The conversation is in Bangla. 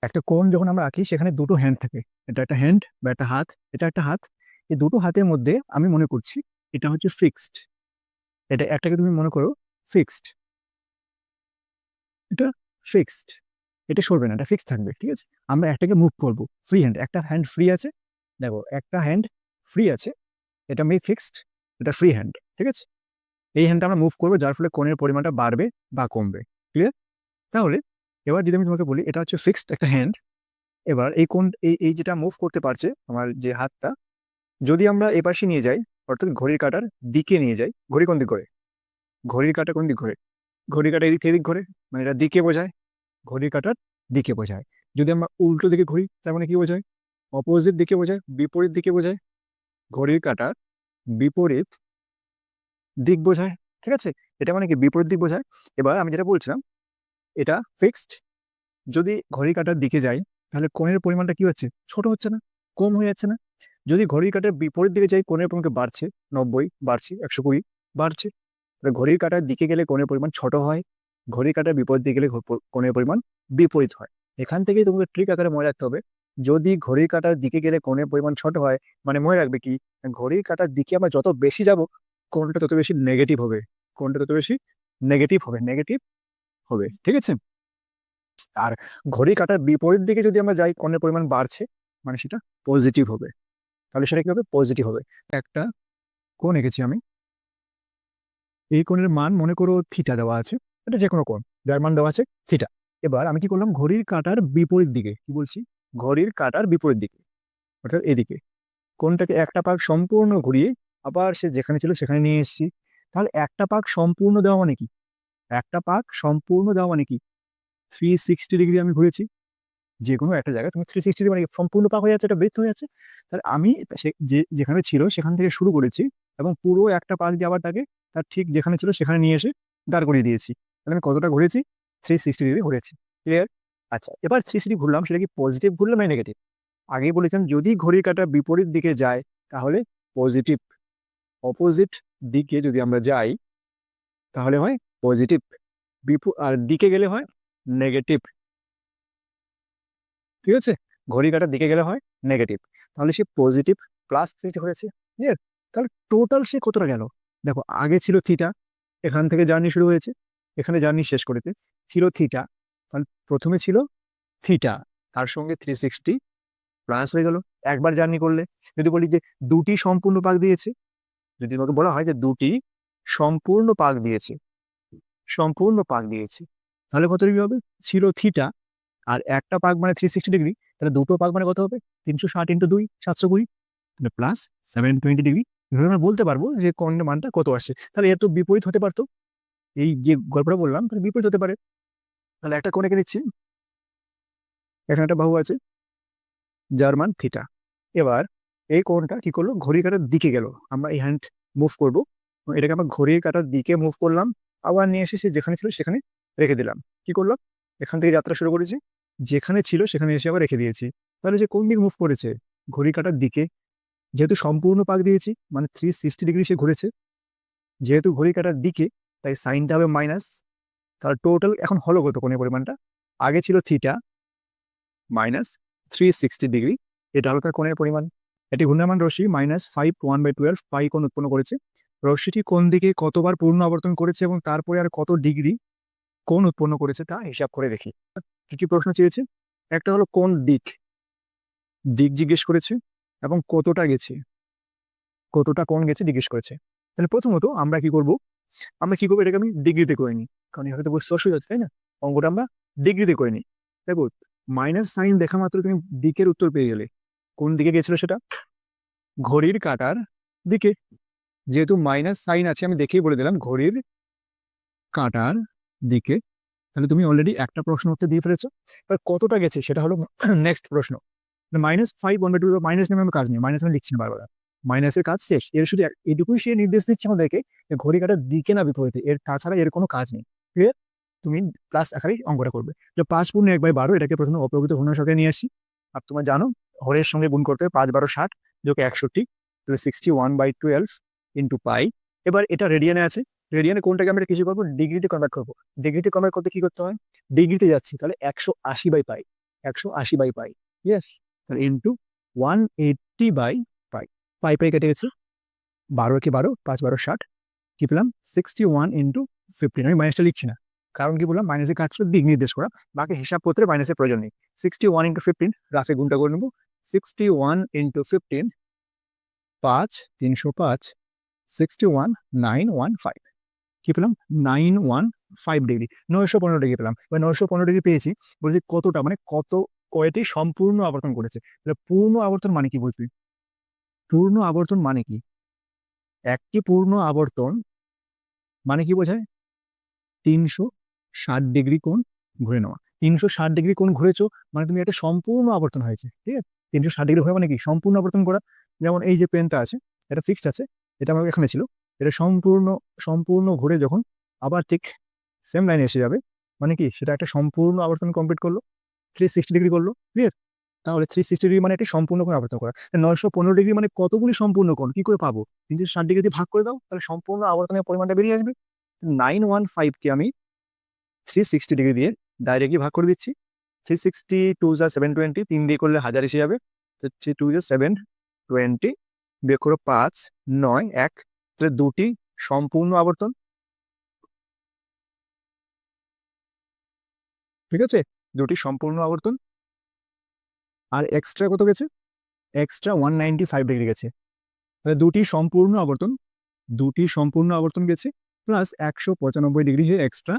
একটা কোণ যখন আমরা আঁকি সেখানে দুটো হ্যান্ড থাকে। এটা একটা হ্যান্ড বা একটা হাত, এটা একটা হাত। এই দুটো হাতের মধ্যে আমি মনে করছি এটা হচ্ছে ফিক্সড। এটা একটাকে তুমি মনে করো ফিক্সড। এটা ফিক্সড, এটা সরবে না, এটা ফিক্সড থাকবে, ঠিক আছে। আমরা একটাকে মুভ করব, ফ্রি হ্যান্ড, একটা হ্যান্ড ফ্রি আছে। দেখো একটা হ্যান্ড ফ্রি আছে, এটা মেক ফিক্সড, এটা ফ্রি হ্যান্ড, ঠিক আছে। এই হ্যান্ডটা আমরা মুভ করবো, যার ফলে কোণের পরিমাণটা বাড়বে বা কমবে। ক্লিয়ার? তাহলে এবার যদি আমি তোমাকে বলি এটা হচ্ছে ফিক্সড একটা হ্যান্ড, এবার এই কোণ এই এই যেটা মুভ করতে পারছে আমার যে হাতটা, যদি আমরা এ পাশে নিয়ে যাই, অর্থাৎ ঘড়ির কাঁটার দিকে নিয়ে যাই, ঘড়ি কোন দিক ঘোরে? ঘড়ির কাঁটা কোন দিক ঘোরে? ঘড়ির কাঁটা এদিক থেকে এদিক ঘোরে, মানে এটা দিকে বোঝায়, ঘড়ির কাঁটার দিকে বোঝায়। যদি আমরা উল্টো দিকে ঘুরি তার মানে কি বোঝায়? অপোজিট দিকে বোঝায়, বিপরীত দিকে বোঝায়। ঘড়ির কাঁটার বিপরীত দিক বোঝায়, ঠিক আছে। এটা মানে কি বিপরীত দিক বোঝায়। এবার আমি যেটা বলছিলাম, এটা ফিক্সড। যদি ঘড়ির কাঁটার দিকে যাই তাহলে কোণের পরিমাণটা কি হচ্ছে? ছোট হচ্ছে না, কম হয়ে যাচ্ছে না? যদি ঘড়ির কাঁটার বিপরীত দিকে যাই কোণের পরিমাণ বাড়ছে, 90 বাড়ছে, 120 বাড়ছে। তাহলে ঘড়ির কাঁটার দিকে গেলে কোণের পরিমাণ ছোট হয়, ঘড়ির কাঁটার বিপরীত দিকে গেলে কোণের পরিমাণ বিপরীত হয়। এখান থেকেই তোমাকে ট্রিক আকারে মনে রাখতে হবে, যদি ঘড়ির কাঁটার দিকে গেলে কোণের পরিমাণ ছোট হয়, মানে মনে রাখবে কি, ঘড়ির কাঁটার দিকে আমরা যত বেশি যাব কোণটা তত বেশি নেগেটিভ হবে, কোণটা তত বেশি নেগেটিভ হবে, নেগেটিভ হবে, ঠিক আছে। আর ঘড়ি কাঁটার বিপরীত দিকে যদি আমরা যাই কোণের পরিমাণ বাড়ছে, মানে সেটা পজিটিভ হবে। তাহলে সেটা কি হবে? পজিটিভ হবে। একটা কোণ এঁকেছি আমি, এই কোণের মান মনে করো থিটা দেওয়া আছে, এটা যে কোনো কোণ, যার মান দেওয়া আছে থিটা। এবার আমি কি করলাম, ঘড়ির কাঁটার বিপরীত দিকে, কি বলছি, ঘড়ির কাঁটার বিপরীত দিকে, অর্থাৎ এদিকে কোণটাকে একটা পাক সম্পূর্ণ ঘুরিয়ে আবার সে যেখানে ছিল সেখানে নিয়ে এসেছি। তাহলে একটা পাক সম্পূর্ণ দেওয়া মানে কি? একটা পাক সম্পূর্ণ দেওয়া মানে কি? 360 ডিগ্রি আমি ঘুরেছি। যে কোনো একটা জায়গায় তুমি 360 মানে সম্পূর্ণ পাক হয়ে যাচ্ছে, এটা বৃত্ত হয়ে যাচ্ছে। তাহলে আমি যেখানে ছিল সেখান থেকে শুরু করেছি এবং পুরো একটা পাক দিয়ে আবার তাকে তার ঠিক যেখানে ছিল সেখানে নিয়ে এসে দাঁড় করিয়ে দিয়েছি। তাহলে আমি কতটা ঘুরেছি? 360 ডিগ্রি ঘুরেছি। ক্লিয়ার? আচ্ছা, এবার 360 ঘুরলাম, সেটা কি পজিটিভ ঘুরলাম না নেগেটিভ? আগেই বলেছিলাম যদি ঘড়ির কাঁটা বিপরীত দিকে যায় তাহলে পজিটিভ, অপোজিট দিকে যদি আমরা যাই তাহলে হয় পজিটিভ, আর দিকে গেলে হয় নেগেটিভ, ঠিক আছে। ঘড়ি কাঁটার দিকে গেলে হয় নেগেটিভ। তাহলে সে পজিটিভ প্লাস থ্রিটা হয়েছে। ক্লিয়ার? তাহলে টোটাল সে কতটা গেল? দেখো আগে ছিল থিটা, এখান থেকে জার্নি শুরু হয়েছে, এখানে জার্নি শেষ করেছে, ছিল থিটা। তাহলে প্রথমে ছিল থিটা, তার সঙ্গে 360 প্লাস হয়ে গেল একবার জার্নি করলে। যদি বলি যে দুটি সম্পূর্ণ পাক দিয়েছে, যদি তোমাকে বলা হয় যে দুটি সম্পূর্ণ পাক দিয়েছে, সম্পূর্ণ পাক দিয়েছে, তাহলে কত ডিগ্রি হবে? ছিল থিটা, আর একটা পাক মানে 360 ডিগ্রি, তাহলে দুটো পাক মানে কত হবে? 360 × 2 720, মানে প্লাস 720 ডিগ্রি। এভাবে আমরা বলতে পারবো যে কোণের মানটা কত আসছে। তাহলে এর তো বিপরীত হতে পারতো, এই যে গল্পটা বললাম তাহলে বিপরীত হতে পারে। তাহলে একটা কোণ এঁকে নিচ্ছি, এখানে একটা বাহু আছে যার মান থিটা। এবার এই কোণটা কি করলো, ঘড়ির কাঁটার দিকে গেল। আমরা এই হ্যান্ড মুভ করবো, এটাকে আমরা ঘড়ির কাঁটার দিকে মুভ করলাম, আবার নিয়ে এসে সে যেখানে ছিল সেখানে রেখে দিলাম। কি করলাম, এখান থেকে যাত্রা শুরু করেছি, যেখানে ছিল সেখানে এসে আবার রেখে দিয়েছি। তাহলে যে কোন দিক মুভ করেছে? ঘড়ির কাঁটার দিকে। যেহেতু সম্পূর্ণ পাক দিয়েছি মানে 360 ডিগ্রি সে ঘুরেছে, যেহেতু ঘড়ির কাঁটার দিকে তাই সাইনটা হবে মাইনাস। তাহলে টোটাল এখন হলো কত কোণের পরিমাণটা? আগে ছিল থিটা মাইনাস 360 ডিগ্রি, এটা হলো তার কোণের পরিমাণ। এটি ঘূর্ণায়মান রশ্মি -5 1/12 পাই কোণ উৎপন্ন করেছে। রশ্মিটি কোন দিকে কতবার পূর্ণ আবর্তন করেছে এবং তারপরে আর কত ডিগ্রি কোণ উৎপন্ন করেছে তা হিসাব করে দেখি। কি কি প্রশ্ন চেয়েছে? একটা হলো কোন দিক, দিক জিজ্ঞেস করেছে, এবং কতটা গেছে, কতটা কোণ গেছে জিজ্ঞেস করেছে। তাহলে প্রথমত আমরা কি করবো এটাকে আমি ডিগ্রিতে করে নিই, কারণ এখানে তো বুঝতে অসুবিধা হচ্ছে, তাই না। অঙ্কটা আমরা ডিগ্রিতে করে নিই। দেখো মাইনাস সাইন দেখা মাত্র তুমি দিকের উত্তর পেয়ে গেলে। কোন দিকে গেছিল সেটা? ঘড়ির কাঁটার দিকে। যেহেতু মাইনাস সাইন আছে আমি দেখেই বলে দিলাম ঘড়ির কাঁটার দিকে। তাহলে তুমি অলরেডি একটা প্রশ্ন উত্তর দিয়ে ফেলেছো। এবার কতটা গেছে সেটা হলো নেক্সট প্রশ্ন। -5 1/2, মাইনাস নেমে আমি কাজ নেই, মাইনাস আমি লিখছি না বারবার। মাইনাসের কাজ শেষ, এর শুধু এটুকুই সে নির্দেশ দিচ্ছে আমাদেরকে যে ঘড়ি কাঁটার দিকে না বিপরীতে, এর তাছাড়া এর কোনো কাজ নেই। ক্লিয়ার? তুমি প্লাস আকারেই অঙ্কটা করবে যে 5 × 1/12, এটাকে প্রথমে অপ্রকৃত ঘূর্ণায়মান সংখ্যায় নিয়ে আসি। আর তোমার জানো হরের সঙ্গে গুণ করতে হবে, 5 12 60 যোগ 61, তাহলে 61/12 ইন্টু পাই। এবার এটা রেডিয়ানে আছে, রেডিয়ানে কোনটাকে আমরা কিছু করবো ডিগ্রিতে কনভার্ট করবো। ডিগ্রিতে কনভার্ট করতে কি করতে হয়? ডিগ্রিতে যাচ্ছি, তাহলে 180/পাই। 180/π, ইয়েস। তাহলে ইন্টু 180/π, পাই পাই কেটে গেছে, 12 × 12, 5 × 12 = 60, কি পেলাম 61/15। আমি মাইনাসটা লিখছি না, কারণ কি বললাম, মাইনাসের কাজ ছিল দিক নির্দেশ করা, বাকি হিসাব করতে মাইনাসের প্রয়োজন নেই। 61/15 রাফে গুণটা করে নেবো, 61/15, 5, 305, 61,915, কি পেলাম 915 ডিগ্রি, 915 ডিগ্রি পেলাম। এবার 915 ডিগ্রি পেয়েছি, বলছি কতটা, মানে কয়টি সম্পূর্ণ আবর্তন করেছে। তাহলে পূর্ণ আবর্তন মানে কি বুঝবি, পূর্ণ আবর্তন মানে কি, একটি পূর্ণ আবর্তন মানে কি বোঝায়, 360 ডিগ্রি কোণ ঘুরে নেওয়া। 360 ডিগ্রি কোণ ঘুরেছো মানে তুমি একটা সম্পূর্ণ আবর্তন হয়েছে, ঠিক আছে। 360 ডিগ্রি ঘোরা মানে কি, সম্পূর্ণ আবর্তন করা। যেমন এই যে পেনটা আছে, এটা ফিক্সড আছে, এটা আমার এখানে ছিল, এটা সম্পূর্ণ সম্পূর্ণ ঘুরে যখন আবার ঠিক সেম লাইনে এসে যাবে, মানে কি সেটা একটা সম্পূর্ণ আবর্তন কমপ্লিট করলো, 360 ডিগ্রি করলো, ক্লিয়ার। তাহলে 360 ডিগ্রি মানে একটা সম্পূর্ণ কোণ আবর্তন করা। 915 ডিগ্রি মানে কতগুলি সম্পূর্ণ কোণ কি করে পাবো, 360 ডিগ্রি দিয়ে ভাগ করে দাও, তাহলে সম্পূর্ণ আবর্তনের পরিমাণটা বেরিয়ে আসবে। 915কে আমি 360 ডিগ্রি দিয়ে ডাইরেক্টলি ভাগ করে দিচ্ছি। 360 2 × 720, 3 দিয়ে করলে 1000 এসে যাবে। 3 2 × 720, বিয়োগ করো 5 9 1, তাহলে দুটি সম্পূর্ণ আবর্তন, ঠিক আছে, দুটি সম্পূর্ণ আবর্তন। আর এক্সট্রা কত গেছে, এক্সট্রা 195 ডিগ্রি গেছে। তাহলে দুটি সম্পূর্ণ আবর্তন গেছে, প্লাস 195 ডিগ্রি এক্সট্রা